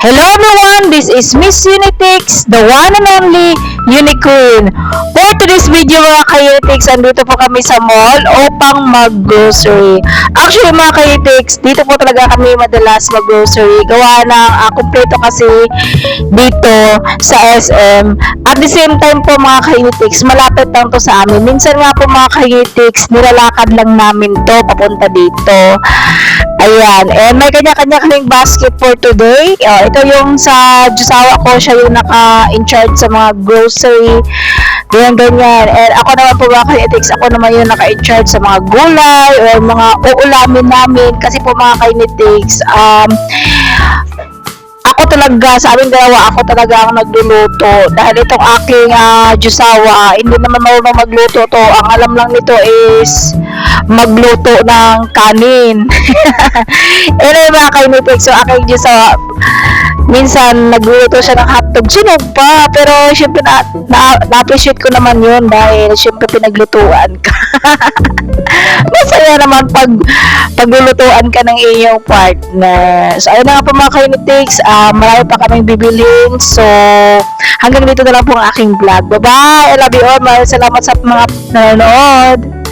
Hello everyone, this is Miss Unitix, the one and only Unicorn. For today's video mga ka-Unitix, andito po kami sa mall upang mag-grocery. Actually mga ka-Unitix, dito po talaga kami madalas mag-grocery. Gawa ng kumpleto kasi dito sa SM. At the same time po mga ka-Unitix, malapit lang to sa amin. Minsan nga po mga ka-Unitix, nilalakad lang namin to papunta dito. Ayan, and may kanya-kanya kaming basket for today. Ito yung sa Diyosawa ko, siya yung naka-in-charge sa mga grocery, ganyan. And ako naman po mga ka-Unitix, ako naman yung naka-in-charge sa mga gulay or mga uulamin namin. Kasi po mga ka-Unitix, ako talaga, sa aming dalawa, ako talaga ang nagluluto. Dahil itong aking Diyosawa, hindi naman marunong magluto to. Ang alam lang nito is magluto ng kanin. Anyway mga ka-Unitix, so aking Diyosawa, minsan nagluluto siya ng hotdog, sunog pa, pero syempre na-appreciate ko naman yun dahil syempre pinaglutuan ka. Masaya naman pag paglulutuan ka ng iyong partner. So ayun na nga po mga ka-Unitix, marami pa kaming bibilhin, so hanggang dito na lang po ang aking vlog. Bye bye, I love you all, maraming salamat sa mga nanonood.